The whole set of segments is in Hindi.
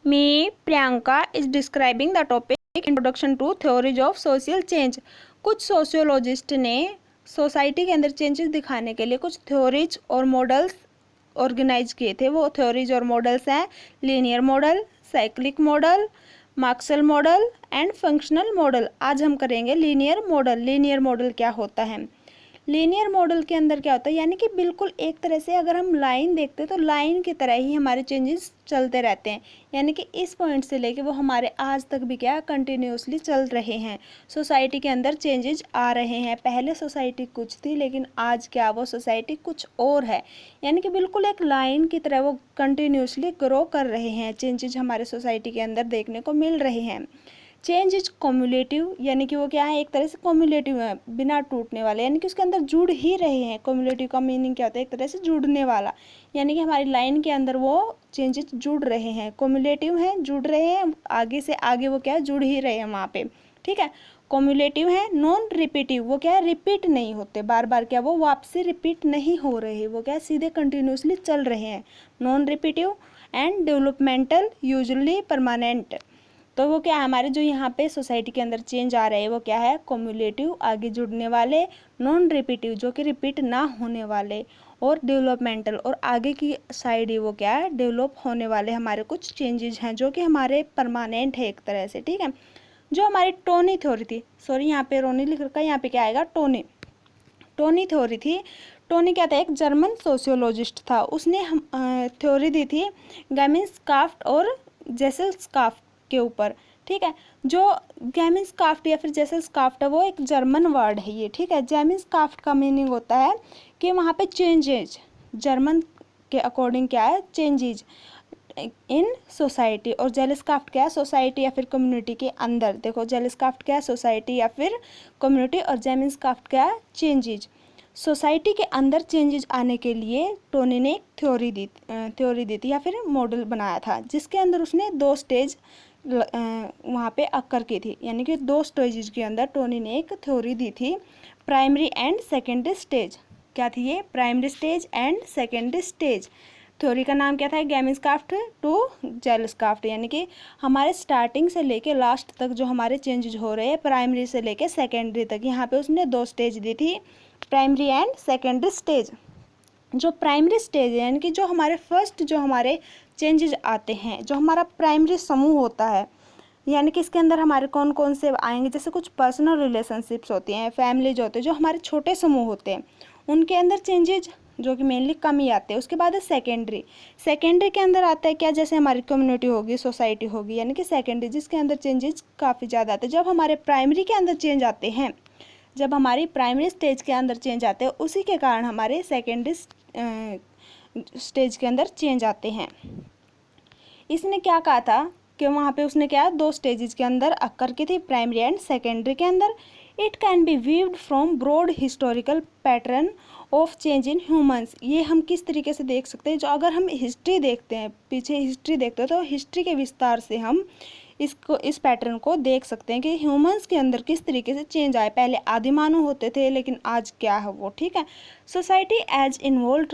Me, Priyanka is describing the topic Introduction to Theories of Social Change। कुछ सोशियोलॉजिस्ट ने सोसाइटी के अंदर चेंजेस दिखाने के लिए कुछ थ्योरीज और मॉडल्स ऑर्गेनाइज किए थे। वो थ्योरीज और मॉडल्स हैं linear model, cyclic model, Maxwell model and functional model. आज हम करेंगे लीनियर मॉडल। लीनियर मॉडल क्या होता है? लीनियर मॉडल के अंदर क्या होता है, यानी कि बिल्कुल एक तरह से अगर हम लाइन देखते हैं तो लाइन की तरह ही हमारे चेंजेस चलते रहते हैं, यानी कि इस पॉइंट से लेके वो हमारे आज तक भी क्या कंटिन्यूसली चल रहे हैं। सोसाइटी के अंदर चेंजेस आ रहे हैं। पहले सोसाइटी कुछ थी लेकिन आज क्या वो सोसाइटी कुछ और है, यानी कि बिल्कुल एक लाइन की तरह वो कंटिन्यूसली ग्रो कर रहे हैं। चेंजेस हमारे सोसाइटी के अंदर देखने को मिल रहे हैं। चेंज इज कम्युलेटिव, यानी कि वो क्या है, एक तरह से कम्युलेटिव है, बिना टूटने वाले, यानी कि उसके अंदर जुड़ ही रहे हैं। कम्युलेटिव का मीनिंग क्या होता है? एक तरह से जुड़ने वाला, यानी कि हमारी लाइन के अंदर वो चेंजेस जुड़ रहे हैं। कम्युलेटिव है, जुड़ रहे हैं, आगे से आगे वो क्या है, जुड़ ही रहे हैं वहाँ पे। ठीक है, कम्युलेटिव है। नॉन रिपीटिव, वो क्या है, रिपीट नहीं होते, बार बार क्या वो वापसी रिपीट नहीं हो रहे, वो क्या है सीधे कंटिन्यूसली चल रहे हैं। Non repetitive and developmental, usually permanent. तो वो क्या है, हमारे जो यहाँ पे सोसाइटी के अंदर चेंज आ रहे हैं वो क्या है, कम्युलेटिव, आगे जुड़ने वाले, नॉन रिपीटिव, जो कि रिपीट ना होने वाले, और डेवलपमेंटल, और आगे की साइड ही वो क्या है, डेवलप होने वाले हमारे कुछ चेंजेस हैं जो कि हमारे परमानेंट है एक तरह से। ठीक है, जो हमारी टोनी थ्योरी थी, सॉरी यहाँ पे रोनी लिख रखा है, यहाँ पे क्या आएगा, टोनी। टोनी थ्योरी थी। टोनी क्या था, एक जर्मन सोशियोलॉजिस्ट था। उसने थ्योरी दी थी गैमिन्स्काफ्ट और जेसेल्सकाफ्ट के ऊपर। ठीक है, जो गैमिन्स्काफ्ट या फिर जेसेल्सकाफ्ट है वो एक जर्मन वर्ड है ये। ठीक है, गैमिन्स्काफ्ट का मीनिंग होता है कि वहाँ पे चेंजेज, जर्मन के अकॉर्डिंग क्या है, चेंजेज इन सोसाइटी, और जेलिस्काफ्ट क्या है, सोसाइटी या फिर कम्युनिटी के अंदर। देखो जेलिस्काफ्ट क्या है, सोसाइटी या फिर कम्युनिटी, और जेमिन्स्काफ्ट क्या है, चेंजेज। सोसाइटी के अंदर चेंजेस आने के लिए टोनी ने एक थ्योरी दी थी या फिर मॉडल बनाया था, जिसके अंदर उसने दो स्टेज वहाँ पे अक्कर की थी, यानी कि दो स्टेजेस के अंदर टोनी ने एक थ्योरी दी थी, प्राइमरी एंड सेकेंडरी स्टेज। क्या थी ये, primary stage and secondary stage. Theory का नाम क्या था, गैमिन्स्काफ्ट टू जेलिस्काफ्ट, यानी कि हमारे स्टार्टिंग से लेके लास्ट तक जो हमारे चेंजेस हो रहे हैं, प्राइमरी से लेके सेकेंडरी तक, यहाँ पे उसने दो स्टेज दी थी, प्राइमरी एंड सेकेंडरी स्टेज। जो प्राइमरी स्टेज है, यानी कि जो हमारे फर्स्ट जो हमारे चेंजेस आते हैं, जो हमारा प्राइमरी समूह होता है, यानी कि इसके अंदर हमारे कौन कौन से आएंगे, जैसे कुछ पर्सनल रिलेशनशिप्स होती हैं, फैमिली जो होते हैं, जो हमारे छोटे समूह होते हैं, उनके अंदर चेंजेज जो कि मेनली कम ही आते हैं। उसके बाद है सेकेंडरी। सेकेंडरी के अंदर आता है क्या, जैसे हमारी कम्युनिटी होगी, सोसाइटी होगी, यानी कि सेकेंडरी, जिसके अंदर चेंजेस काफ़ी ज़्यादा आते हैं। जब हमारे प्राइमरी के अंदर चेंज आते हैं, जब हमारी प्राइमरी स्टेज के अंदर चेंज आते हैं, उसी के कारण हमारे सेकेंडरी स्टेज के अंदर चेंज आते हैं। इसने क्या कहा था कि वहाँ पे उसने क्या, दो स्टेजेस के अंदर अक्कर की थी, प्राइमरी एंड सेकेंडरी के अंदर। It can be viewed from broad historical pattern of change in humans. ये हम किस तरीके से देख सकते हैं, जो अगर हम हिस्ट्री देखते हैं, पीछे हिस्ट्री देखते हैं, तो हिस्ट्री के विस्तार से हम इस पैटर्न को देख सकते हैं कि ह्यूमंस के अंदर किस तरीके से चेंज आए। पहले आदि मानव होते थे लेकिन आज क्या है वो। ठीक है, society as involve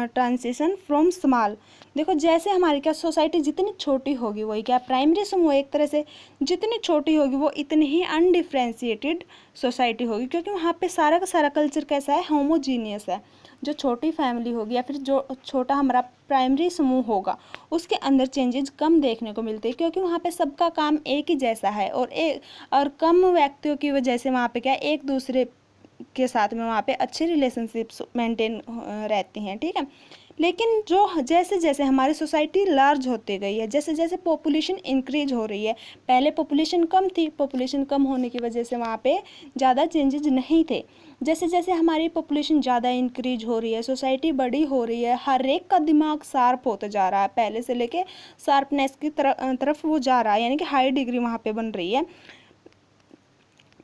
transition from small. देखो जैसे हमारी क्या सोसाइटी जितनी छोटी होगी, वही क्या प्राइमरी समूह एक तरह से जितनी छोटी होगी वो इतनी ही अनडिफ्रेंशिएटेड सोसाइटी होगी, क्योंकि वहाँ पे सारा का सारा कल्चर कैसा है, होमोजीनियस है। जो छोटी फैमिली होगी या फिर जो छोटा हमारा प्राइमरी समूह होगा, उसके अंदर चेंजेस कम देखने को मिलते हैं, क्योंकि वहाँ पे सबका काम एक ही जैसा है, और कम व्यक्तियों की वजह से वहाँ पे क्या एक दूसरे के साथ में वहाँ पे अच्छे रिलेशनशिप्स मेंटेन रहते हैं। ठीक है, लेकिन जो जैसे जैसे हमारी सोसाइटी लार्ज होती गई है, जैसे जैसे पॉपुलेशन इंक्रीज हो रही है, पहले पॉपुलेशन कम थी, पॉपुलेशन कम होने की वजह से वहाँ पे ज़्यादा चेंजेस नहीं थे। जैसे जैसे हमारी पॉपुलेशन ज़्यादा इंक्रीज हो रही है, सोसाइटी बड़ी हो रही है, हर एक का दिमाग शार्प होता जा रहा है, पहले से लेके शार्पनेस की तरफ वो जा रहा है, यानी कि हाई डिग्री वहाँ पे बन रही है।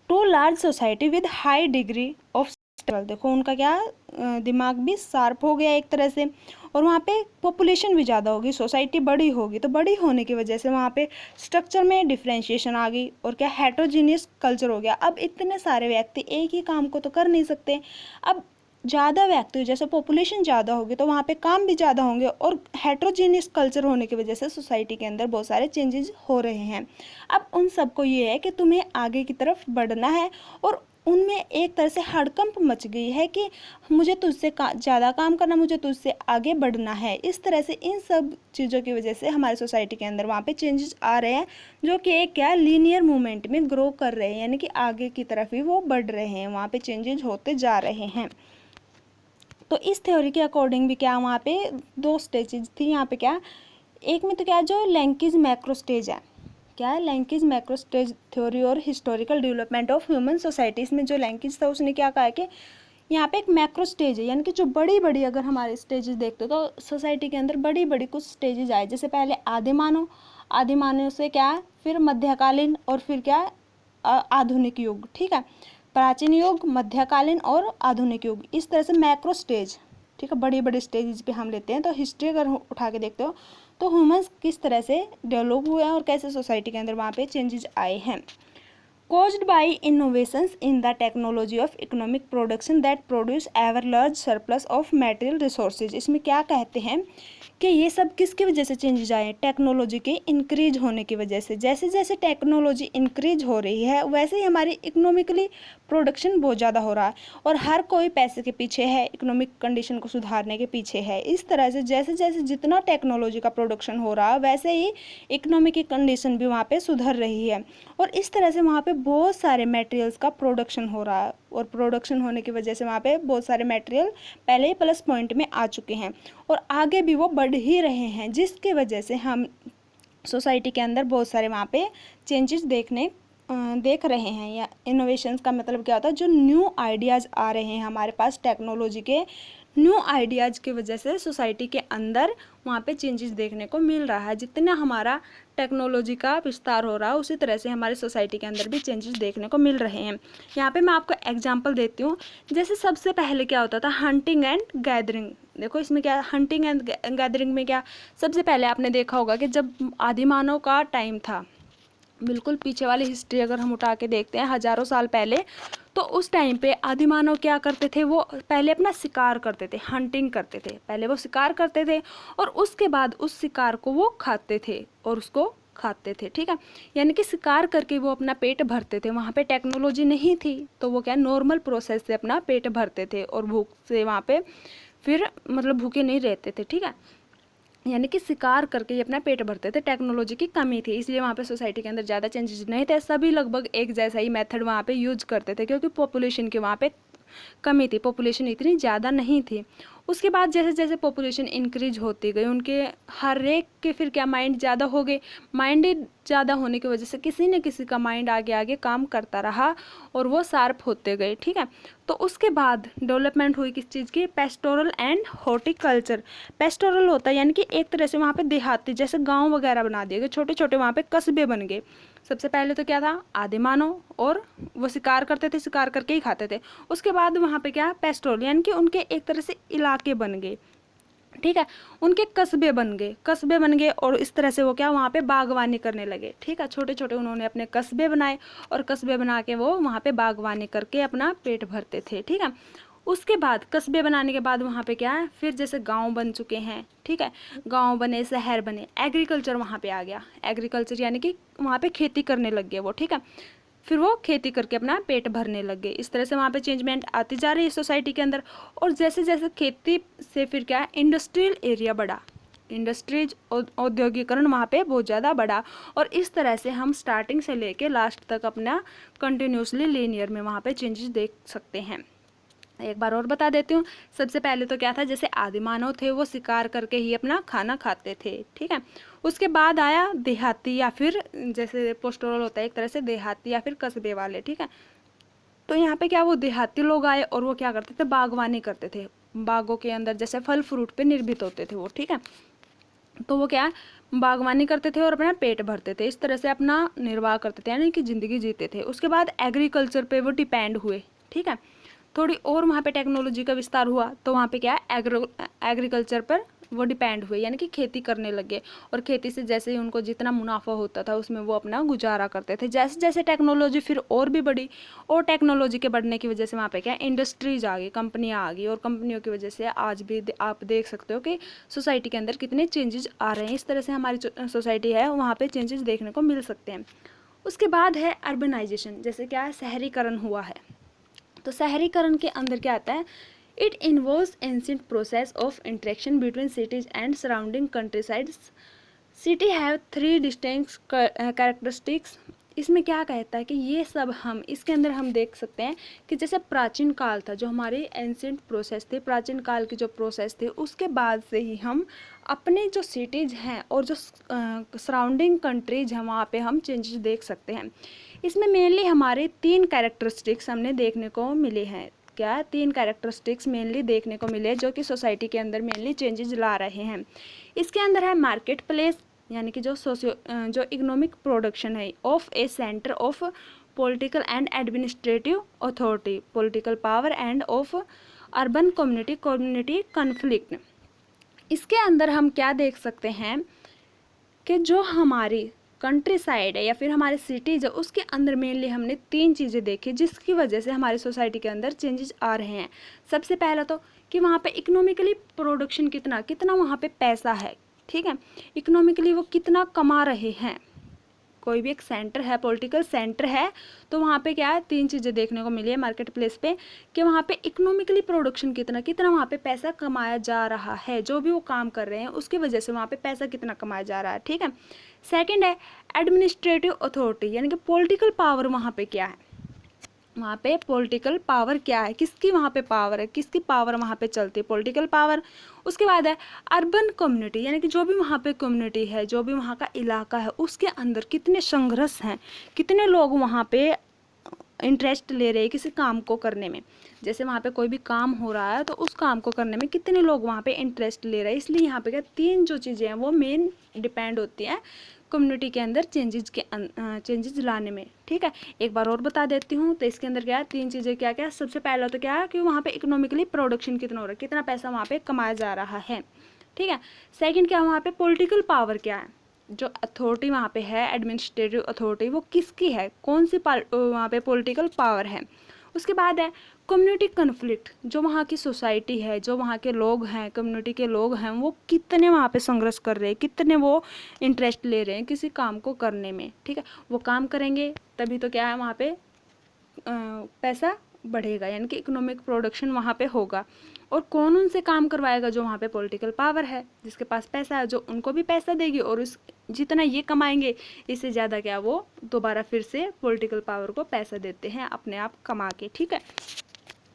To large society with high degree of stable, देखो उनका क्या दिमाग भी शार्प हो गया एक तरह से, और वहाँ पे पॉपुलेशन भी ज़्यादा होगी, सोसाइटी बड़ी होगी, तो बड़ी होने की वजह से वहाँ पे स्ट्रक्चर में डिफ्रेंशिएशन आ गई, और क्या हेट्रोजीनियस कल्चर हो गया। अब इतने सारे व्यक्ति एक ही काम को तो कर नहीं सकते। अब ज़्यादा व्यक्ति, जैसे पॉपुलेशन ज़्यादा होगी तो वहाँ पे काम भी ज़्यादा होंगे, और हेट्रोजीनियस कल्चर होने की वजह से सोसाइटी के अंदर बहुत सारे चेंजेस हो रहे हैं। अब उन सबको ये है कि तुम्हें आगे की तरफ बढ़ना है, और उनमें एक तरह से हड़कंप मच गई है कि मुझे तुझसे ज़्यादा काम करना, मुझे तुझसे आगे बढ़ना है। इस तरह से इन सब चीज़ों की वजह से हमारे सोसाइटी के अंदर वहाँ पे चेंजेस आ रहे हैं, जो कि एक क्या लीनियर मूवमेंट में ग्रो कर रहे हैं, यानी कि आगे की तरफ ही वो बढ़ रहे हैं, वहाँ पे चेंजेस होते जा रहे हैं। तो इस थ्योरी के अकॉर्डिंग भी क्या वहाँ पे दो स्टेजेस थी। यहाँ पे क्या, एक में तो क्या जो लैंकिज मैक्रो स्टेज है, क्या है लैंकिज मैक्रो स्टेज थ्योरी और historical development of human society. इसमें जो लैंकिज था उसने क्या कहा है कि यहाँ पे एक मैक्रो स्टेज है, यानी कि जो बड़ी बड़ी अगर हमारे स्टेजेस देखते हो तो सोसाइटी के अंदर बड़ी बड़ी कुछ स्टेजेस आए, जैसे पहले आदिमानव, आदिमानव से क्या है फिर मध्यकालीन, और फिर क्या है आधुनिक युग, ठीक है, प्राचीन युग, मध्यकालीन और आधुनिक युग, इस तरह से मैक्रो स्टेज, ठीक है, बड़ी बड़ी स्टेजेस पे हम लेते हैं। तो हिस्ट्री अगर उठा के देखते हो तो ह्यूमंस किस तरह से डेवलप हुए हैं और कैसे सोसाइटी के अंदर वहाँ पे चेंजेस आए हैं। Caused by innovations in the technology of economic production that produce ever large surplus of material resources। इसमें क्या कहते हैं कि ये सब किसकी वजह से चेंजेस आए हैं, टेक्नोलॉजी के इंक्रीज होने की वजह से। जैसे जैसे टेक्नोलॉजी इंक्रीज हो रही है वैसे ही हमारी इकोनॉमिकली प्रोडक्शन बहुत ज़्यादा हो रहा है, और हर कोई पैसे के पीछे है, इकोनॉमिक कंडीशन को सुधारने के पीछे है। इस तरह से जैसे जैसे जितना टेक्नोलॉजी का प्रोडक्शन हो रहा है वैसे ही इकोनॉमिक की कंडीशन भी वहाँ पे सुधर रही है, और इस तरह से वहाँ पे बहुत सारे मटेरियल्स का प्रोडक्शन हो रहा है, और प्रोडक्शन होने की वजह से वहाँ पे बहुत सारे मटेरियल पहले ही प्लस पॉइंट में आ चुके हैं और आगे भी वो बढ़ ही रहे हैं, जिसकी वजह से हम सोसाइटी के अंदर बहुत सारे वहाँ पे चेंजेस देख रहे हैं। या इनोवेशंस का मतलब क्या होता है, जो न्यू आइडियाज़ आ रहे हैं हमारे पास, टेक्नोलॉजी के न्यू आइडियाज़ की वजह से सोसाइटी के अंदर वहाँ पे चेंजेस देखने को मिल रहा है। जितना हमारा टेक्नोलॉजी का विस्तार हो रहा है उसी तरह से हमारी सोसाइटी के अंदर भी चेंजेस देखने को मिल रहे हैं। यहाँ पे मैं आपको एग्जांपल देती हूँ। जैसे सबसे पहले क्या होता था, हंटिंग एंड गैदरिंग। देखो इसमें क्या, हंटिंग एंड गैदरिंग में क्या, सबसे पहले आपने देखा होगा कि जब आदिमानव का टाइम था, बिल्कुल पीछे वाली हिस्ट्री अगर हम उठा के देखते हैं हज़ारों साल पहले, तो उस टाइम पे आदिमानव क्या करते थे, वो पहले अपना शिकार करते थे, हंटिंग करते थे, पहले वो शिकार करते थे और उसके बाद उस शिकार को वो खाते थे और उसको खाते थे, ठीक है। यानी कि शिकार करके वो अपना पेट भरते थे। वहाँ पे टेक्नोलॉजी नहीं थी तो वो क्या नॉर्मल प्रोसेस से अपना पेट भरते थे और भूख से वहाँ पे फिर मतलब भूखे नहीं रहते थे, ठीक है। यानी कि शिकार करके ही अपना पेट भरते थे। टेक्नोलॉजी की कमी थी इसलिए वहाँ पे सोसाइटी के अंदर ज़्यादा चेंजेस नहीं थे। सभी लगभग एक जैसा ही मेथड वहाँ पे यूज करते थे क्योंकि पॉपुलेशन की वहाँ पे कमी थी, पॉपुलेशन इतनी ज़्यादा नहीं थी। उसके बाद जैसे जैसे पॉपुलेशन इंक्रीज होती गई उनके हर एक के फिर क्या माइंड ज़्यादा हो गए। माइंड ज़्यादा होने की वजह से किसी न किसी का माइंड आगे आगे काम करता रहा और वो शार्प होते गए, ठीक है। तो उसके बाद डेवलपमेंट हुई किस चीज़ की, पेस्टोरल एंड हॉर्टिकल्चर। पेस्टोरल होता है यानी कि एक तरह से वहाँ पे देहाती जैसे गांव वगैरह बना दिए गए, छोटे छोटे वहाँ पे कस्बे बन गए। सबसे पहले तो क्या था, आदिमानव, और वो शिकार करते थे, शिकार करके ही खाते थे। उसके बाद वहाँ पे क्या, पेस्टोरल यानी कि उनके एक तरह से इलाके बन गए, ठीक है, उनके कस्बे बन गए और इस तरह से वो क्या वहाँ पे बागवानी करने लगे, ठीक है। छोटे छोटे उन्होंने अपने कस्बे बनाए और कस्बे बना के वो वहाँ पे बागवानी करके अपना पेट भरते थे, ठीक है। उसके बाद कस्बे बनाने के बाद वहाँ पे क्या है, फिर जैसे गांव बन चुके हैं, ठीक है, गांव बने, शहर बने, एग्रीकल्चर वहाँ पे आ गया। एग्रीकल्चर यानी कि वहाँ पे खेती करने लग गए वो, ठीक है। फिर वो खेती करके अपना पेट भरने लग गए। इस तरह से वहाँ पे चेंजमेंट आती जा रही है सोसाइटी के अंदर। और जैसे जैसे खेती से फिर क्या है, इंडस्ट्रियल एरिया बढ़ा, इंडस्ट्रीज औद्योगिकरण वहाँ पे बहुत ज़्यादा बढ़ा। और इस तरह से हम स्टार्टिंग से लेके लास्ट तक अपना कंटिन्यूसली लीनियर में वहाँ पे चेंजेस देख सकते हैं। एक बार और बता देती हूँ। सबसे पहले तो क्या था, जैसे आदिमानव थे वो शिकार करके ही अपना खाना खाते थे, ठीक है। उसके बाद आया देहाती या फिर जैसे पोस्टोरल होता है एक तरह से देहाती या फिर कस्बे वाले, ठीक है। तो यहाँ पे क्या वो देहाती लोग आए और वो क्या करते थे, बागवानी करते थे। बागों के अंदर जैसे फल फ्रूट पे निर्भर होते थे वो, ठीक है। तो वो क्या बागवानी करते थे और अपना पेट भरते थे, इस तरह से अपना निर्वाह करते थे यानी कि ज़िंदगी जीते थे। उसके बाद एग्रीकल्चर पे वो डिपेंड हुए, ठीक है। थोड़ी और वहाँ पे टेक्नोलॉजी का विस्तार हुआ तो वहाँ पे क्या है एग्रीकल्चर पर वो डिपेंड हुए, यानी कि खेती करने लगे, और खेती से जैसे ही उनको जितना मुनाफा होता था उसमें वो अपना गुजारा करते थे। जैसे जैसे टेक्नोलॉजी फिर और भी बढ़ी, और टेक्नोलॉजी के बढ़ने की वजह से वहाँ पे क्या इंडस्ट्रीज आ गई, कंपनियाँ आ गई, और कंपनियों की वजह से आज भी आप देख सकते हो कि सोसाइटी के अंदर कितने चेंजेस आ रहे हैं। इस तरह से हमारी सोसाइटी है वहाँ पे चेंजेस देखने को मिल सकते हैं। उसके बाद है अर्बनाइजेशन, जैसे क्या है शहरीकरण हुआ है। तो शहरीकरण के अंदर क्या आता है, it involves ancient process of interaction between cities and surrounding countrysides. City have 3 distinct characteristics. इसमें क्या कहता है कि ये सब हम इसके अंदर हम देख सकते हैं कि जैसे प्राचीन काल था, जो हमारे एंशिएंट प्रोसेस थे, प्राचीन काल की जो प्रोसेस थे, उसके बाद से ही हम अपने जो सिटीज़ हैं और जो सराउंडिंग कंट्रीज हैं वहाँ पे हम चेंजेस देख सकते हैं। इसमें मेनली हमारे 3 कैरेक्टरिस्टिक्स हमने देखने को मिले हैं। क्या 3 कैरेक्टरिस्टिक्स मेनली देखने को मिले जो कि सोसाइटी के अंदर मेनली चेंजेस ला रहे हैं। इसके अंदर है मार्केट प्लेस, यानी कि जो इकोनॉमिक प्रोडक्शन है of A centre of political and administrative authority, political power end of urban community conflict. इसके अंदर हम क्या देख सकते हैं कि जो हमारी कंट्री साइड है या फिर हमारे सिटीज है उसके अंदर मेनली हमने 3 चीज़ें देखी जिसकी वजह से हमारी सोसाइटी के अंदर चेंजेस आ रहे हैं। सबसे पहला तो कि वहाँ पे इकोनॉमिकली प्रोडक्शन कितना वहाँ पे पैसा है, ठीक है, इकोनॉमिकली वो कितना कमा रहे हैं। कोई भी एक सेंटर है, पॉलिटिकल सेंटर है, तो वहाँ पे क्या है 3 चीज़ें देखने को मिली है मार्केट प्लेस पे कि वहाँ पे इकोनॉमिकली प्रोडक्शन कितना वहाँ पे पैसा कमाया जा रहा है, जो भी वो काम कर रहे हैं उसकी वजह से वहाँ पे पैसा कितना कमाया जा रहा है, ठीक है। सेकंड है एडमिनिस्ट्रेटिव अथॉरिटी, यानी कि पॉलिटिकल पावर वहाँ पे क्या है, वहाँ पे पॉलिटिकल पावर क्या है, किसकी वहाँ पे पावर है, किसकी पावर वहाँ पे चलती है, पॉलिटिकल पावर। उसके बाद है अर्बन कम्युनिटी, यानी कि जो भी वहाँ पे कम्युनिटी है, जो भी वहाँ का इलाका है, उसके अंदर कितने संघर्ष हैं, कितने लोग वहाँ पे इंटरेस्ट ले रहे हैं किसी काम को करने में। जैसे वहाँ पे कोई भी काम हो रहा है तो उस काम को करने में कितने लोग वहाँ पे इंटरेस्ट ले रहे हैं। इसलिए यहाँ पे क्या 3 जो चीज़ें हैं वो मेन डिपेंड होती हैं कम्युनिटी के अंदर चेंजेस लाने में, ठीक है। एक बार और बता देती हूँ, तो इसके अंदर क्या है 3 चीज़ें क्या क्या। सबसे पहला तो क्या है कि वहाँ पे इकोनॉमिकली प्रोडक्शन कितना हो रहा है, कितना पैसा वहाँ पे कमाया जा रहा है, ठीक है। सेकंड क्या वहाँ पे पॉलिटिकल पावर क्या है, जो अथॉरिटी वहाँ पे है एडमिनिस्ट्रेटिव अथॉरिटी वो किसकी है, कौन सी वहाँ पे पॉलिटिकल पावर है। उसके बाद है कम्युनिटी कन्फ्लिक्ट, जो वहाँ की सोसाइटी है, जो वहाँ के लोग हैं, कम्युनिटी के लोग हैं, वो कितने वहाँ पे संघर्ष कर रहे हैं, कितने वो इंटरेस्ट ले रहे हैं किसी काम को करने में, ठीक है। वो काम करेंगे तभी तो क्या है वहाँ पे पैसा बढ़ेगा, यानी कि इकोनॉमिक प्रोडक्शन वहाँ पे होगा। और कौन उनसे काम करवाएगा, जो वहाँ पे पॉलिटिकल पावर है, जिसके पास पैसा है, जो उनको भी पैसा देगी, और उस जितना ये कमाएंगे इससे ज़्यादा क्या वो दोबारा फिर से पॉलिटिकल पावर को पैसा देते हैं अपने आप कमा के, ठीक है।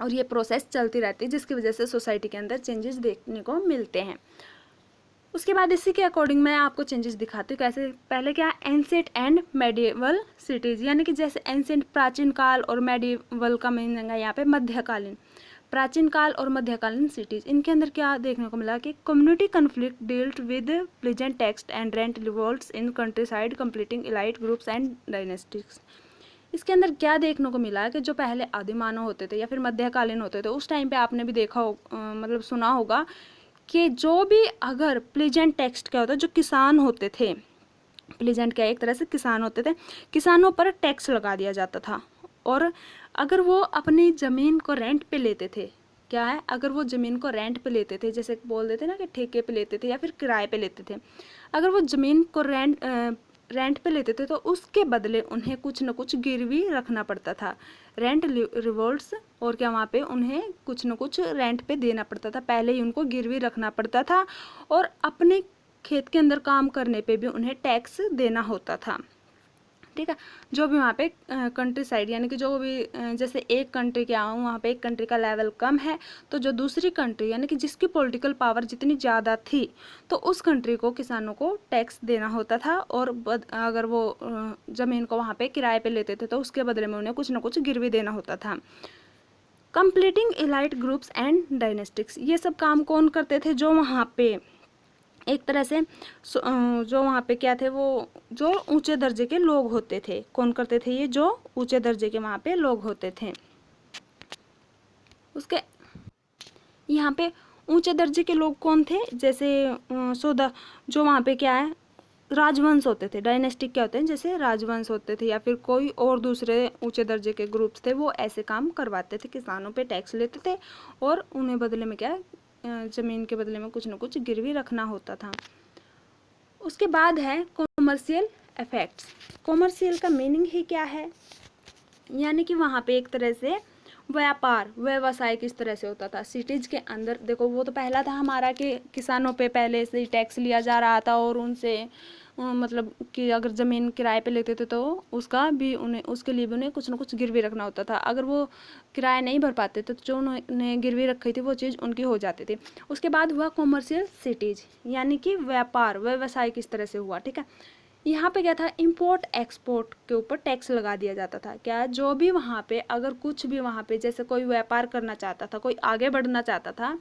और ये प्रोसेस चलती रहती है जिसकी वजह से सोसाइटी के अंदर चेंजेस देखने को मिलते हैं। उसके बाद इसी के अकॉर्डिंग मैं आपको चेंजेस दिखाती हूँ कैसे। पहले क्या एंशिएंट एंड मेडिएवल सिटीज़, यानी कि जैसे एंशिएंट प्राचीन काल और मेडिएवल का मीनिंग है यहाँ पे मध्यकालीन, प्राचीन काल और मध्यकालीन सिटीज़। इनके अंदर क्या देखने को मिला कि community conflict dealt with pleasant text and rent revolts in country side completing elite groups and dynastics. इसके अंदर क्या देखने को मिला है कि जो पहले आदिमानव होते थे या फिर मध्यकालीन होते थे उस टाइम पे आपने भी देखा हो मतलब सुना होगा कि जो भी अगर प्लीजेंट टेक्स्ट क्या होता है, जो किसान होते थे, प्लीजेंट क्या एक तरह से किसान होते थे, किसानों पर टैक्स लगा दिया जाता था। और अगर वो अपनी ज़मीन को रेंट पे लेते थे, क्या है अगर वो ज़मीन को रेंट पे लेते थे, जैसे बोल देते ना कि ठेके पे लेते थे या फिर किराए पे लेते थे, अगर वो ज़मीन को रेंट पे लेते थे तो उसके बदले उन्हें कुछ न कुछ गिरवी रखना पड़ता था, रेंट रिवोल्ट्स, और क्या वहाँ पे उन्हें कुछ न कुछ रेंट पे देना पड़ता था, पहले ही उनको गिरवी रखना पड़ता था, और अपने खेत के अंदर काम करने पे भी उन्हें टैक्स देना होता था, ठीक है। जो भी वहाँ पे कंट्री साइड, यानी कि जो भी जैसे एक कंट्री क्या हो वहाँ पे एक कंट्री का लेवल कम है तो जो दूसरी कंट्री यानी कि जिसकी पॉलिटिकल पावर जितनी ज़्यादा थी तो उस कंट्री को किसानों को टैक्स देना होता था, और अगर वो ज़मीन को वहाँ पे किराए पे लेते थे तो उसके बदले में उन्हें कुछ ना कुछ गिरवी देना होता था। कंप्लीटिंग इलाइट ग्रुप्स एंड डायनेस्टिक्स, ये सब काम कौन करते थे, जो वहाँ पे एक तरह से जो वहाँ पे क्या थे वो जो ऊंचे दर्जे के लोग होते थे, कौन करते थे ये, जो ऊंचे दर्जे के वहाँ पे लोग होते थे। उसके यहाँ पे ऊंचे दर्जे के लोग कौन थे, जैसे सौदा जो वहाँ पे क्या है राजवंश होते थे, डायनेस्टिक क्या होते हैं जैसे राजवंश होते थे, या फिर कोई और दूसरे ऊंचे दर्जे के ग्रुप्स थे, वो ऐसे काम करवाते थे, किसानों पे टैक्स लेते थे और उन्हें बदले में क्या ज़मीन के बदले में कुछ ना कुछ गिरवी रखना होता था। उसके बाद है कॉमर्शियल इफेक्ट्स। कॉमर्शियल का मीनिंग ही क्या है, यानी कि वहाँ पे एक तरह से व्यापार व्यवसाय किस तरह से होता था सिटीज के अंदर। देखो वो तो पहला था हमारा कि किसानों पे पहले से ही टैक्स लिया जा रहा था और उनसे मतलब कि अगर ज़मीन किराए पे लेते थे तो उसका भी उन्हें उसके लिए भी उन्हें कुछ ना कुछ गिरवी रखना होता था। अगर वो किराया नहीं भर पाते थे तो जो उन्होंने गिरवी रखी थी वो चीज़ उनकी हो जाती थी। उसके बाद हुआ कॉमर्शियल सिटीज, यानी कि व्यापार व्यवसाय किस तरह से हुआ। ठीक है, यहाँ पे क्या था, इंपोर्ट एक्सपोर्ट के ऊपर टैक्स लगा दिया जाता था। क्या, जो भी वहाँ पे अगर कुछ भी वहाँ पे जैसे कोई व्यापार करना चाहता था, कोई आगे बढ़ना चाहता था,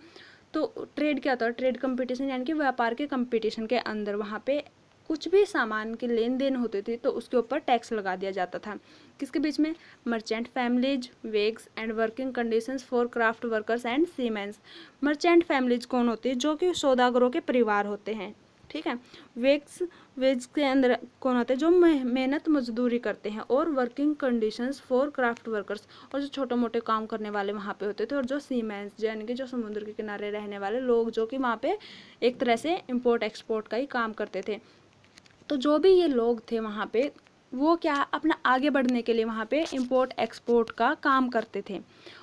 तो ट्रेड क्या होता है, ट्रेड कंपटीशन, यानी कि व्यापार के कंपटीशन के अंदर वहाँ पे कुछ भी सामान की लेन देन होती थी तो उसके ऊपर टैक्स लगा दिया जाता था। किसके बीच में, merchant families, wages and working conditions for craft workers and seamen. Merchant families कौन होती है, जो कि सौदागरों के परिवार होते हैं। ठीक है, वेग्स वेज के अंदर कौन होते हैं, जो मेहनत मजदूरी करते हैं, और working conditions for craft workers, और जो छोटे मोटे काम करने वाले वहाँ पे होते थे, और जो सीमेंस यानी कि जो समुद्र के किनारे रहने वाले लोग, जो कि वहाँ पे एक तरह से इंपोर्ट एक्सपोर्ट का ही काम करते थे। तो जो भी ये लोग थे वहाँ पे, वो क्या अपना आगे बढ़ने के लिए वहाँ पे इंपोर्ट एक्सपोर्ट का काम करते थे।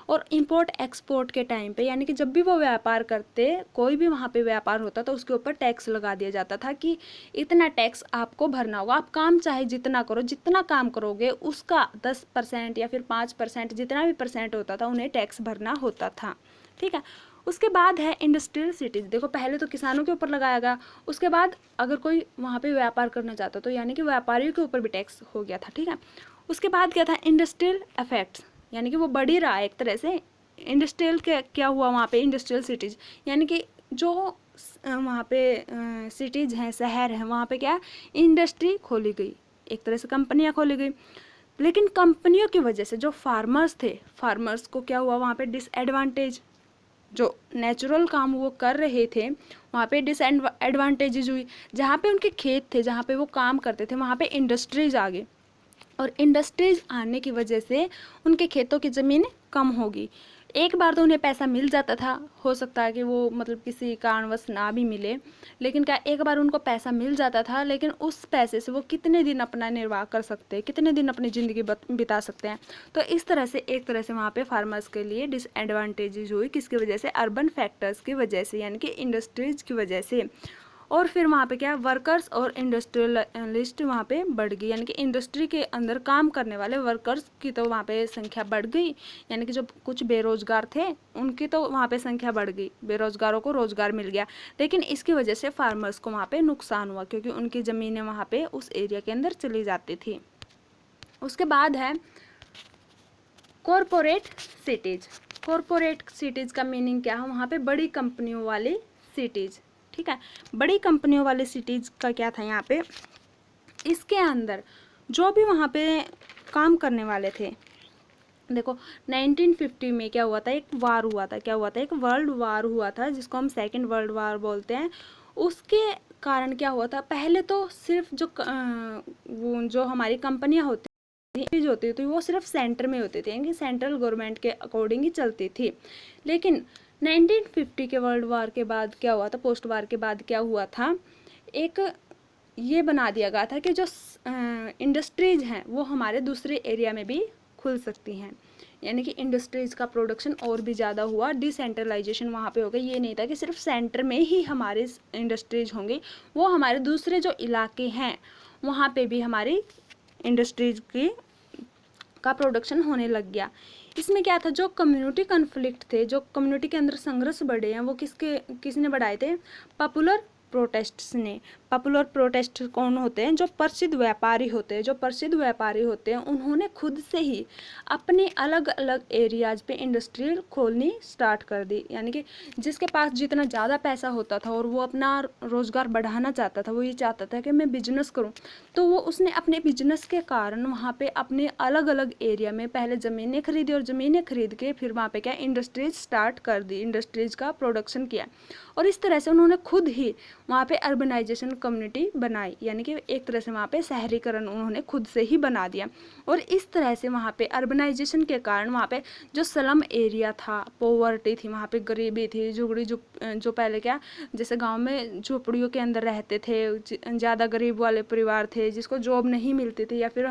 और इंपोर्ट एक्सपोर्ट के टाइम पे, यानी कि जब भी वो व्यापार करते, कोई भी वहाँ पे व्यापार होता तो उसके ऊपर टैक्स लगा दिया जाता था कि इतना टैक्स आपको भरना होगा। आप काम चाहे जितना करो, जितना काम करोगे उसका 10% या फिर 5%, जितना भी परसेंट होता था उन्हें टैक्स भरना होता था। ठीक है, उसके बाद है इंडस्ट्रियल सिटीज। देखो पहले तो किसानों के ऊपर लगाया गया, उसके बाद अगर कोई वहाँ पे व्यापार करना चाहता तो यानी कि व्यापारियों के ऊपर भी टैक्स हो गया था। ठीक है, उसके बाद क्या था, इंडस्ट्रियल इफेक्ट्स, यानी कि वो बढ़ ही रहा है एक तरह से। इंडस्ट्रियल क्या हुआ वहाँ पे, इंडस्ट्रियल सिटीज, यानी कि जो वहाँ पे सिटीज हैं, शहर हैं, वहाँ पे क्या इंडस्ट्री खोली गई, एक तरह से कंपनियाँ खोली गई। लेकिन कंपनियों की वजह से जो फार्मर्स थे, फार्मर्स को क्या हुआ वहाँ पे डिसएडवांटेज, जो नेचुरल काम वो कर रहे थे वहाँ पे डिसएडवांटेजेस हुई। जहाँ पे उनके खेत थे, जहाँ पे वो काम करते थे, वहाँ पे इंडस्ट्रीज आ गई, और इंडस्ट्रीज आने की वजह से उनके खेतों की ज़मीन कम होगी। एक बार तो उन्हें पैसा मिल जाता था, हो सकता है कि वो मतलब किसी कारणवश ना भी मिले, लेकिन क्या एक बार उनको पैसा मिल जाता था, लेकिन उस पैसे से वो कितने दिन अपना निर्वाह कर सकते हैं, कितने दिन अपनी ज़िंदगी बिता सकते हैं। तो इस तरह से एक तरह से वहाँ पे फार्मर्स के लिए डिसएडवांटेजेस हुई, किसकी वजह से, अर्बन फैक्टर्स की वजह से, यानी कि इंडस्ट्रीज की वजह से। और फिर वहाँ पे क्या, वर्कर्स और इंडस्ट्रियलिस्ट वहाँ पे बढ़ गई, यानी कि इंडस्ट्री के अंदर काम करने वाले वर्कर्स की तो वहाँ पे संख्या बढ़ गई, यानी कि जो कुछ बेरोजगार थे उनकी तो वहाँ पे संख्या बढ़ गई, बेरोजगारों को रोजगार मिल गया। लेकिन इसकी वजह से फार्मर्स को वहाँ पे नुकसान हुआ, क्योंकि उनकी ज़मीनें वहाँ पे उस एरिया के अंदर चली जाती थी। उसके बाद है कॉरपोरेट सिटीज़। कॉरपोरेट सिटीज़ का मीनिंग क्या है, वहाँ पे बड़ी कंपनियों वाली सिटीज़। ठीक है, बड़ी कंपनियों वाले सिटीज़ का क्या था यहाँ पे, इसके अंदर जो भी वहाँ पे काम करने वाले थे, देखो 1950 में क्या हुआ था, एक वार हुआ था, क्या हुआ था, एक वर्ल्ड वार हुआ था, जिसको हम सेकेंड वर्ल्ड वार बोलते हैं। उसके कारण क्या हुआ था, पहले तो सिर्फ जो हमारी कंपनियाँ होती जो होती थी वो सिर्फ सेंटर में होती थी, यानी कि सेंट्रल गवर्नमेंट के अकॉर्डिंग ही चलती थी। लेकिन 1950 के वर्ल्ड वार के बाद क्या हुआ था, पोस्ट वार के बाद क्या हुआ था, एक ये बना दिया गया था कि जो इंडस्ट्रीज हैं वो हमारे दूसरे एरिया में भी खुल सकती हैं, यानी कि इंडस्ट्रीज़ का प्रोडक्शन और भी ज़्यादा हुआ, डिसेंट्रलाइजेशन वहाँ पे हो गई। ये नहीं था कि सिर्फ सेंटर में ही हमारे इंडस्ट्रीज होंगी, वो हमारे दूसरे जो इलाके हैं वहाँ पे भी हमारी इंडस्ट्रीज का प्रोडक्शन होने लग गया। इसमें क्या था, जो कम्युनिटी कन्फ्लिक्ट थे, जो कम्युनिटी के अंदर संघर्ष बढ़े हैं, वो किसने बढ़ाए थे, पॉपुलर प्रोटेस्ट्स ने। पॉपुलर प्रोटेस्ट कौन होते हैं? जो प्रसिद्ध व्यापारी होते हैं। जो प्रसिद्ध व्यापारी होते हैं उन्होंने खुद से ही अपने अलग अलग एरियाज पे इंडस्ट्री खोलनी स्टार्ट कर दी। यानी कि जिसके पास जितना ज़्यादा पैसा होता था और वो अपना रोज़गार बढ़ाना चाहता था, वो ये चाहता था कि मैं बिजनेस करूं, तो वो उसने अपने बिजनेस के कारण वहाँ पे अपने अलग अलग एरिया में पहले ज़मीनें खरीदी और ज़मीनें खरीद के फिर वहाँ पे क्या इंडस्ट्रीज स्टार्ट कर दी, इंडस्ट्रीज का प्रोडक्शन किया। और इस तरह से उन्होंने खुद ही वहाँ पे अर्बनाइजेशन कम्युनिटी बनाई, यानी कि एक तरह से वहाँ पे शहरीकरण उन्होंने खुद से ही बना दिया। और इस तरह से वहाँ पे अर्बनाइजेशन के कारण वहाँ पे जो स्लम एरिया था, पोवर्टी थी, वहाँ पे गरीबी थी, झुगड़ी जो पहले क्या जैसे गांव में झोपड़ियों के अंदर रहते थे, ज़्यादा गरीब वाले परिवार थे जिसको जॉब नहीं मिलती थी, या फिर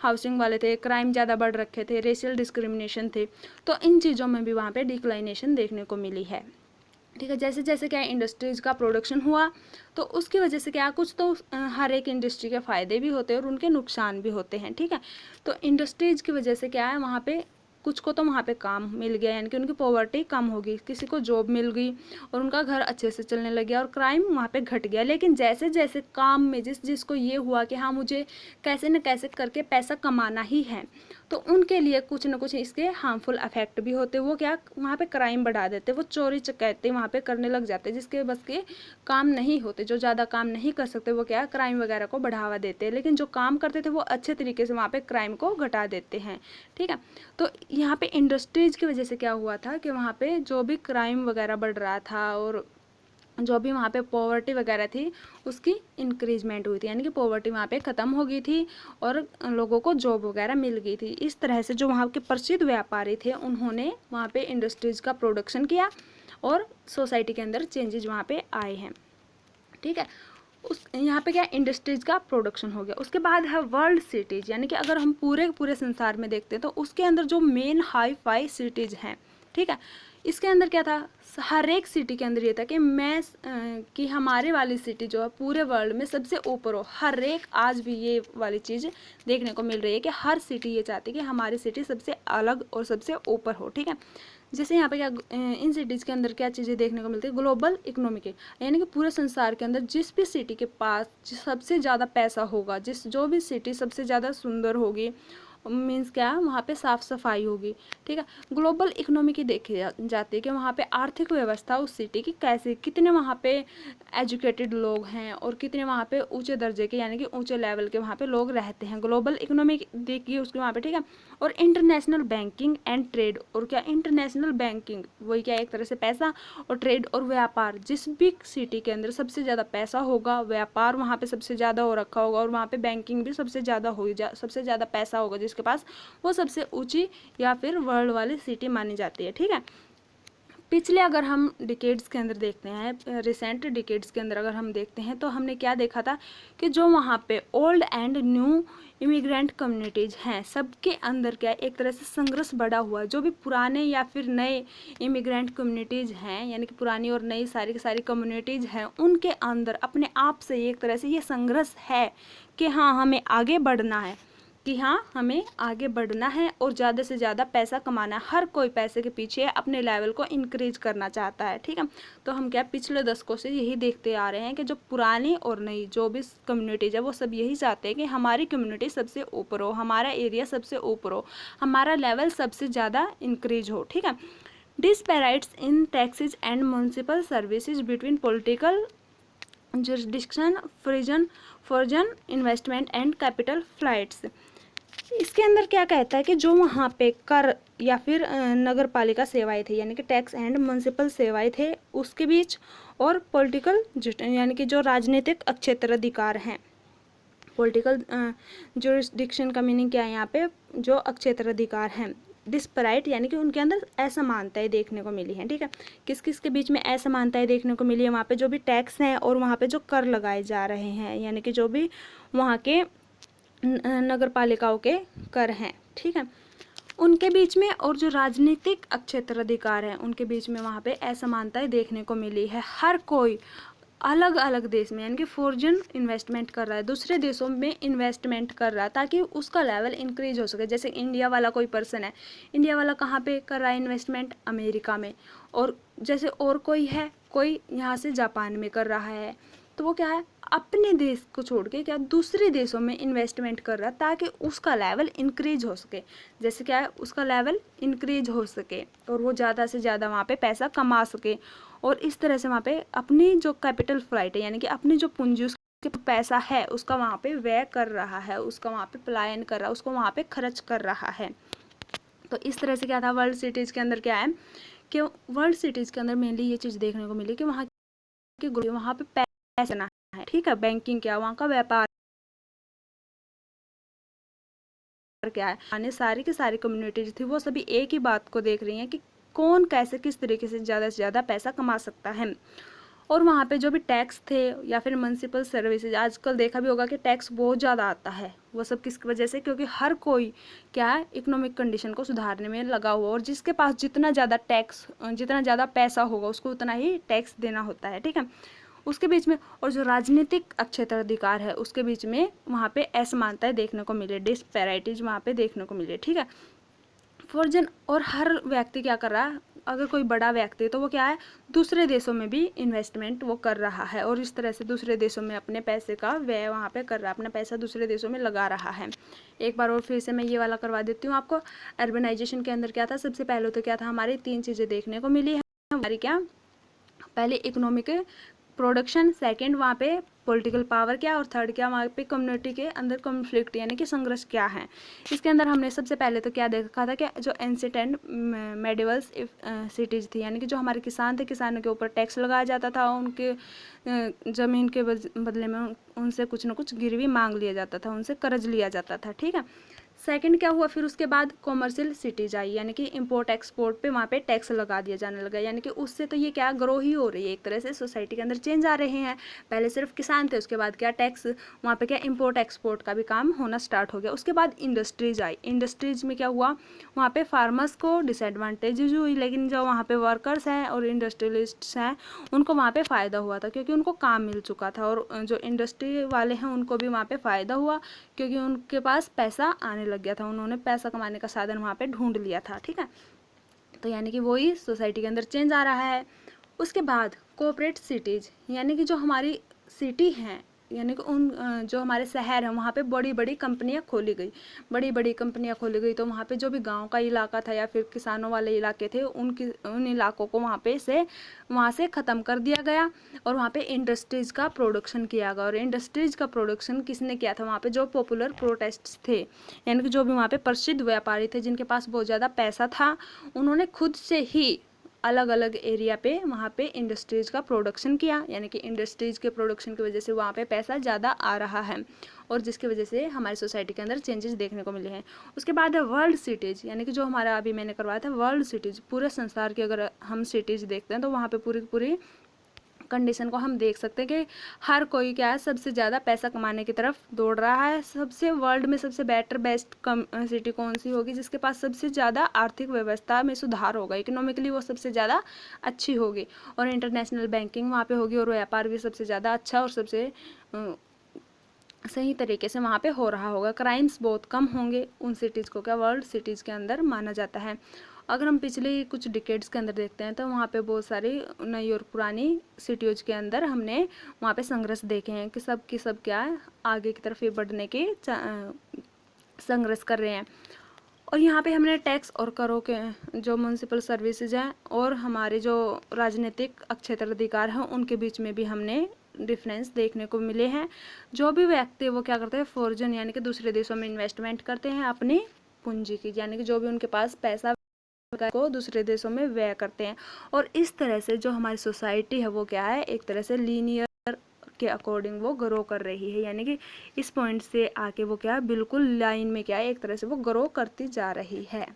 हाउसिंग वाले थे, क्राइम ज़्यादा बढ़ रखे थे, रेशियल डिस्क्रिमिनेशन थे, तो इन चीज़ों में भी वहाँ पे डिक्लाइनेशन देखने को मिली है। ठीक है, जैसे जैसे क्या इंडस्ट्रीज़ का प्रोडक्शन हुआ तो उसकी वजह से क्या कुछ तो हर एक इंडस्ट्री के फ़ायदे भी होते हैं और उनके नुकसान भी होते हैं। ठीक है, तो इंडस्ट्रीज़ की वजह से क्या है, वहाँ पे कुछ को तो वहाँ पे काम मिल गया, यानी कि उनकी पॉवर्टी कम होगी, किसी को जॉब मिल गई और उनका घर अच्छे से चलने लग गया और क्राइम वहाँ पे घट गया। लेकिन जैसे जैसे काम में जिसको ये हुआ कि हाँ मुझे कैसे न कैसे करके पैसा कमाना ही है, तो उनके लिए कुछ न कुछ इसके हार्मफुल अफेक्ट भी होते। वो क्या वहाँ पे क्राइम बढ़ा देते, वो चोरी चकैती वहाँ पे करने लग जाते, जिसके बस के काम नहीं होते, जो ज़्यादा काम नहीं कर सकते वो क्या क्राइम वगैरह को बढ़ावा देते हैं। लेकिन जो काम करते थे वो अच्छे तरीके से वहाँ पे क्राइम को घटा देते हैं। ठीक है, तो यहाँ पे इंडस्ट्रीज़ की वजह से क्या हुआ था कि वहाँ पे जो भी क्राइम वगैरह बढ़ रहा था और जो भी वहाँ पे पॉवर्टी वगैरह थी उसकी इंक्रीजमेंट हुई थी, यानी कि पॉवर्टी वहाँ पे ख़त्म हो गई थी और लोगों को जॉब वगैरह मिल गई थी। इस तरह से जो वहाँ के प्रसिद्ध व्यापारी थे उन्होंने वहाँ पे इंडस्ट्रीज़ का प्रोडक्शन किया और सोसाइटी के अंदर चेंजेस वहाँ पे आए हैं। ठीक है, उस यहाँ पे क्या इंडस्ट्रीज़ का प्रोडक्शन हो गया। उसके बाद है वर्ल्ड सिटीज़, यानी कि अगर हम पूरे संसार में देखते हैं तो उसके अंदर जो मेन हाई फाई सिटीज़ हैं, ठीक है, इसके अंदर क्या था, हर एक सिटी के अंदर ये था कि कि हमारे वाली सिटी जो है पूरे वर्ल्ड में सबसे ऊपर हो। हर एक आज भी ये वाली चीज़ देखने को मिल रही है कि हर सिटी ये चाहती है कि हमारी सिटी सबसे अलग और सबसे ऊपर हो। ठीक है, जैसे यहाँ पे क्या इन सिटीज़ के अंदर क्या चीज़ें देखने को मिलती है, ग्लोबल इकोनॉमी के, यानी कि पूरे संसार के अंदर जिस भी सिटी के पास सबसे ज़्यादा पैसा होगा, जो भी सिटी सबसे ज़्यादा सुंदर होगी, मीन्स क्या वहाँ पे साफ़ सफाई होगी। ठीक है, ग्लोबल इकोनॉमी की देखी जाती है कि वहाँ पे आर्थिक व्यवस्था उस सिटी की कैसे, कितने वहाँ पे एजुकेटेड लोग हैं और कितने वहाँ पे ऊंचे दर्जे के यानी कि ऊंचे लेवल के वहाँ पे लोग रहते हैं। ग्लोबल इकोनॉमी देखिए उसके वहाँ पे। ठीक है, और इंटरनेशनल बैंकिंग एंड ट्रेड, और क्या इंटरनेशनल बैंकिंग वही क्या एक तरह से पैसा, और ट्रेड और व्यापार, जिस भी सिटी के अंदर सबसे ज़्यादा पैसा होगा, व्यापार वहाँ पे सबसे ज़्यादा हो रखा होगा और वहाँ पे बैंकिंग भी सबसे ज़्यादा होगी, सबसे ज़्यादा पैसा होगा जिसके पास, वो सबसे ऊंची या फिर वर्ल्ड वाली सिटी मानी जाती है। ठीक है, पिछले अगर हम डिकेड्स के अंदर देखते हैं, रिसेंट डिकेड्स के अंदर अगर हम देखते हैं तो हमने क्या देखा था कि जो वहाँ पे old and new immigrant communities हैं सबके अंदर क्या एक तरह से संघर्ष बढ़ा हुआ है। जो भी पुराने या फिर नए इमिग्रेंट कम्युनिटीज़ हैं, यानी कि पुरानी और नई सारी की सारी कम्युनिटीज़ हैं, उनके अंदर अपने आप से एक तरह से ये संघर्ष है कि हाँ हमें आगे बढ़ना है, कि हाँ हमें आगे बढ़ना है और ज़्यादा से ज़्यादा पैसा कमाना है। हर कोई पैसे के पीछे अपने लेवल को इंक्रीज करना चाहता है। ठीक है, तो हम क्या पिछले दशकों से यही देखते आ रहे हैं कि जो पुरानी और नई जो भी कम्युनिटीज़ है वो सब यही चाहते हैं कि हमारी कम्युनिटी सबसे ऊपर हो, हमारा एरिया सबसे ऊपर हो, हमारा लेवल सबसे ज़्यादा इंक्रीज हो। ठीक है, disparities in taxes and municipal services between political jurisdiction, foreign investment and capital flights. इसके अंदर क्या कहता है कि जो वहाँ पे कर या फिर नगर पालिका सेवाएं थी, यानी कि टैक्स एंड म्युनिसिपल सेवाएं थे उसके बीच, और पॉलिटिकल यानी कि जो राजनीतिक अक्षेत्राधिकार हैं, पॉलिटिकल जुरिस्डिक्शन का मीनिंग क्या है यहाँ पे, जो अक्षेत्राधिकार हैं, डिस्पैरिटी यानी कि उनके अंदर असमानताएं देखने को मिली हैं। ठीक है, किस किस के बीच में असमानताएं देखने को मिली है, वहाँ पे जो भी टैक्स हैं और वहाँ पे जो कर लगाए जा रहे हैं, यानी कि जो भी वहाँ के नगर पालिकाओं के कर हैं। ठीक है, उनके बीच में, और जो राजनीतिक अक्षेत्राधिकार हैं उनके बीच में वहाँ पे असमानताएं देखने को मिली है। हर कोई अलग अलग देश में यानी कि फॉरेन इन्वेस्टमेंट कर रहा है, दूसरे देशों में इन्वेस्टमेंट कर रहा है ताकि उसका लेवल इंक्रीज हो सके। जैसे इंडिया वाला कोई पर्सन है, इंडिया वाला कहाँ पे कर रहा है इन्वेस्टमेंट, अमेरिका में, और जैसे और कोई है, कोई यहाँ से जापान में कर रहा है, तो वो क्या है अपने देश को छोड़ के क्या दूसरे देशों में इन्वेस्टमेंट कर रहा है ताकि उसका लेवल इंक्रीज हो सके। जैसे क्या है, उसका लेवल इंक्रीज हो सके और वो ज़्यादा से ज़्यादा वहाँ पे पैसा कमा सके, और इस तरह से वहाँ पे अपनी जो कैपिटल फ्लाइट है यानी कि अपनी जो पूंजी उसके पैसा है उसका वहाँ पे व्यय कर रहा है, उसका वहाँ पे पलायन कर रहा है, उसको वहाँ पे खर्च कर रहा है। तो इस तरह से क्या था, वर्ल्ड सिटीज़ के अंदर क्या है कि वर्ल्ड सिटीज़ के अंदर मेनली ये चीज़ देखने को मिली कि वहाँ पे पैसा ना है, ठीक है, बैंकिंग क्या, वहाँ का व्यापार क्या है, यानी सारी की सारी कम्युनिटीज थी वो सभी एक ही बात को देख रही हैं कि कौन कैसे किस तरीके से ज़्यादा पैसा कमा सकता है। और वहाँ पे जो भी टैक्स थे या फिर म्युनिसिपल सर्विसेज, आजकल देखा भी होगा कि टैक्स बहुत ज़्यादा आता है, वो सब किस वजह से, क्योंकि हर कोई क्या है इकोनॉमिक कंडीशन को सुधारने में लगा हुआ, और जिसके पास जितना ज़्यादा पैसा होगा उसको उतना ही टैक्स देना होता है, ठीक है। उसके बीच में और जो राजनीतिक अक्षेत्राधिकार है उसके बीच में वहाँ पे असमानताएं देखने को मिले, डिस्पैरिटीज वहाँ पे देखने को मिले, ठीक है। फॉरजन और हर व्यक्ति क्या कर रहा है, अगर कोई बड़ा व्यक्ति है तो वो क्या है दूसरे देशों में भी इन्वेस्टमेंट वो कर रहा है, और इस तरह से दूसरे देशों में अपने पैसे का व्यय वहाँ पे कर रहा है, अपना पैसा दूसरे देशों में लगा रहा है। एक बार और फिर से मैं ये वाला करवा देती हूँ आपको। अर्बनाइजेशन के अंदर क्या था, सबसे पहले तो क्या था, हमारी 3 चीज़ें देखने को मिली है। हमारी क्या, पहले इकोनॉमिक प्रोडक्शन, सेकंड वहाँ पे पॉलिटिकल पावर क्या, और थर्ड क्या वहाँ पे कम्युनिटी के अंदर कॉन्फ्लिक्ट यानी कि संघर्ष क्या है। इसके अंदर हमने सबसे पहले तो क्या देखा था कि जो एंशिएंट एंड मेडिवल सिटीज़ थी, यानी कि जो हमारे किसान थे, किसानों के ऊपर टैक्स लगाया जाता था, उनके ज़मीन के बदले में उनसे कुछ ना कुछ गिरवी मांग लिया जाता था, उनसे कर्ज लिया जाता था, ठीक है। सेकंड क्या हुआ, फिर उसके बाद कॉमर्शियल सिटीज आई, यानी कि इंपोर्ट एक्सपोर्ट पे वहाँ पे टैक्स लगा दिया जाने लगा, यानी कि उससे तो ये क्या ग्रो ही हो रही है, एक तरह से सोसाइटी के अंदर चेंज आ रहे हैं। पहले सिर्फ किसान थे, उसके बाद क्या टैक्स वहाँ पे क्या इंपोर्ट एक्सपोर्ट का भी काम होना स्टार्ट हो गया। उसके बाद इंडस्ट्रीज आई, इंडस्ट्रीज में क्या हुआ, वहाँ पे फार्मर्स को डिसएडवांटेजेज हुई, लेकिन जो वहाँ पे वर्कर्स हैं और इंडस्ट्रियलिस्ट्स हैं उनको वहाँ पे फ़ायदा हुआ था, क्योंकि उनको काम मिल चुका था, और जो इंडस्ट्री वाले हैं उनको भी वहाँ पे फ़ायदा हुआ, क्योंकि उनके पास पैसा आने लग गया था, उन्होंने पैसा कमाने का साधन वहाँ पे ढूंढ लिया था, ठीक है। तो यानी कि वही सोसाइटी के अंदर चेंज आ रहा है। उसके बाद कोऑपरेट सिटीज़, यानी कि जो हमारी सिटी हैं, यानी कि उन जो हमारे शहर हैं वहाँ पे बड़ी बड़ी कंपनियाँ खोली गई, तो वहाँ पे जो भी गांव का इलाका था या फिर किसानों वाले इलाके थे उन इलाकों को वहाँ से ख़त्म कर दिया गया, और वहाँ पे इंडस्ट्रीज़ का प्रोडक्शन किया गया। और इंडस्ट्रीज़ का प्रोडक्शन किसने किया था, वहाँ पे जो पॉपुलर प्रोटेस्ट्स थे, यानी कि जो भी वहाँ पे प्रसिद्ध व्यापारी थे जिनके पास बहुत ज़्यादा पैसा था, उन्होंने खुद से ही अलग अलग एरिया पे वहाँ पे इंडस्ट्रीज़ का प्रोडक्शन किया, यानी कि इंडस्ट्रीज़ के प्रोडक्शन की वजह से वहाँ पे पैसा ज़्यादा आ रहा है, और जिसकी वजह से हमारी सोसाइटी के अंदर चेंजेस देखने को मिले हैं। उसके बाद है वर्ल्ड सिटीज़, यानी कि जो हमारा अभी मैंने करवाया था वर्ल्ड सिटीज़, पूरे संसार की अगर हम सिटीज़ देखते हैं तो वहाँ पे पूरी कंडीशन को हम देख सकते हैं कि हर कोई क्या है सबसे ज़्यादा पैसा कमाने की तरफ दौड़ रहा है। सबसे वर्ल्ड में सबसे बेस्ट सिटी कौन सी होगी, जिसके पास सबसे ज़्यादा आर्थिक व्यवस्था में सुधार होगा, इकोनॉमिकली वो सबसे ज़्यादा अच्छी होगी, और इंटरनेशनल बैंकिंग वहाँ पे होगी, और व्यापार भी सबसे ज़्यादा अच्छा और सबसे सही तरीके से वहाँ पे हो रहा होगा। क्राइम्स बहुत कम होंगे, उन सिटीज़ को क्या वर्ल्ड सिटीज़ के अंदर माना जाता है। अगर हम पिछले कुछ डिकेड्स के अंदर देखते हैं तो वहाँ पे बहुत सारी नई और पुरानी सिटीज़ के अंदर हमने वहाँ पे संघर्ष देखे हैं कि सब क्या है आगे की तरफ बढ़ने के संघर्ष कर रहे हैं। और यहाँ पे हमने टैक्स और करों के जो म्युनिसिपल सर्विसेज हैं और हमारे जो राजनीतिक क्षेत्राधिकार हैं उनके बीच में भी हमने डिफरेंस देखने को मिले हैं। जो भी व्यक्ति वो क्या करते हैं, फॉरेन यानी कि दूसरे देशों में इन्वेस्टमेंट करते हैं अपनी पूंजी की, यानी कि जो भी उनके पास पैसा को दूसरे देशों में व्यय करते हैं। और इस तरह से जो हमारी सोसाइटी है वो क्या है एक तरह से लीनियर के अकॉर्डिंग वो ग्रो कर रही है, यानी कि इस पॉइंट से आके वो क्या है बिल्कुल लाइन में क्या है एक तरह से वो ग्रो करती जा रही है।